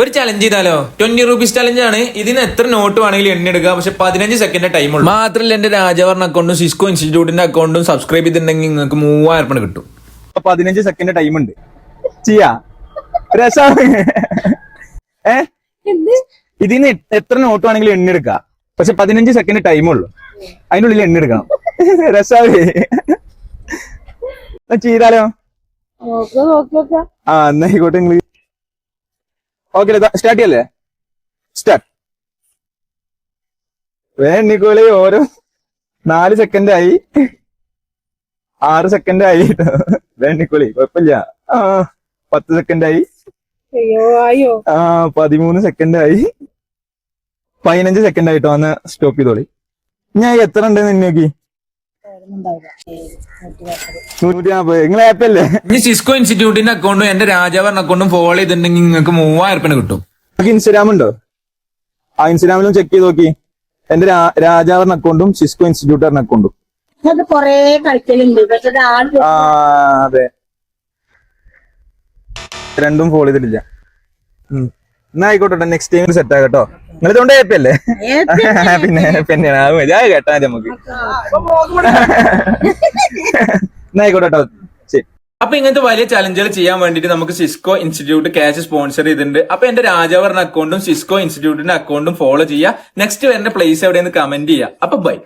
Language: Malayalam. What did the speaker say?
ഒരു ചലഞ്ച് ചെയ്താലോ? 20 റുപ്പീസ് ചലഞ്ച് ആണ്. ഇതിന് എത്ര നോട്ട് വേണമെങ്കിലും എണ്ണെടുക്കുക. പക്ഷെ 15 സെക്കൻഡ് ടൈം ഉള്ളൂ. മാത്രമല്ല എന്റെ രാജവർണ്ണ അക്കൗണ്ടും സിസ്കോ ഇൻസ്റ്റിറ്റ്യൂട്ടിന്റെ അക്കൗണ്ടും സബ്സ്ക്രൈബ് ചെയ്തിട്ടുണ്ടെങ്കിൽ നിങ്ങൾക്ക് 3000 കിട്ടും. 15 സെക്കൻഡ് ടൈം ഉണ്ട്. ചെയ്യാ രസാണ്. ഇതിന് എത്ര നോട്ട് വേണമെങ്കിലും എണ്ണെടുക്കുക. പക്ഷെ 15 സെക്കൻഡ് ടൈം ഉള്ളൂ. അതിനുള്ളിൽ എണ്ണെടുക്കണം. രസാവേ ചെയ്താലോ? ആ എന്നായിക്കോട്ടെ. നിങ്ങൾ ഓക്കെ സ്റ്റാർട്ട് ചെയ്യല്ലേ? സ്റ്റാർട്ട്. വേണിക്കോളി ഓരോ 4 സെക്കൻഡ് ആയി, 6 സെക്കൻഡ് ആയി. വേണിക്കോളി കുഴപ്പമില്ല. 10 സെക്കൻഡ് ആയി, 13 സെക്കൻഡ് ആയി, 15 സെക്കൻഡ് ആയിട്ടോ. അന്ന് സ്റ്റോപ്പ് ചെയ്തോളി. ഞാൻ എത്ര ഉണ്ടെന്ന് നോക്കി. 140. നിങ്ങളെ ആപ്പല്ലേ? ഇനി സിസ്കോ ഇൻസ്റ്റിറ്റ്യൂട്ടിന്റെ അക്കൗണ്ടും എന്റെ രാജവർണ്ണ അക്കൗണ്ടും ഫോളോ ചെയ്തിട്ടുണ്ടെങ്കിൽ നിങ്ങൾക്ക് 3000 കിട്ടും. ഇൻസ്റ്റാഗ്രാം ഉണ്ടോ? ആ ഇൻസ്റ്റാഗ്രാമിലും ചെക്ക് ചെയ്ത് നോക്കി. എന്റെ രാജാവർണ്ണ അക്കൗണ്ടും സിസ്കോ ഇൻസ്റ്റിറ്റ്യൂട്ടറിന്റെ അക്കൗണ്ടും. കൊറേ കളിക്കലുണ്ട്. അതെ, രണ്ടും ഫോളോ ചെയ്തിട്ടില്ല. എന്നാ ആയിക്കോട്ടെ, നെക്സ്റ്റ് ടൈം സെറ്റ് ആകട്ടോ. നിങ്ങൾ ഇതുകൊണ്ട് ആപ്പല്ലേ? പിന്നെ കേട്ടാ നമുക്ക്. എന്നാ ആയിക്കോട്ടെ. അപ്പൊ ഇങ്ങനത്തെ വലിയ ചലഞ്ചുകൾ ചെയ്യാൻ വേണ്ടിട്ട് നമുക്ക് സിസ്കോ ഇൻസ്റ്റിറ്റ്യൂട്ട് ക്യാഷ് സ്പോൺസർ ചെയ്തിട്ടുണ്ട്. അപ്പൊ എന്റെ രാജവർണ്ണ അക്കൗണ്ടും സിസ്കോ ഇൻസ്റ്റിറ്റ്യൂട്ടിന്റെ അക്കൗണ്ടും ഫോളോ ചെയ്യുക. നെക്സ്റ്റ് വരുന്ന പ്ലേസ് എവിടെയെന്ന് കമന്റ് ചെയ്യുക. അപ്പൊ ബൈ.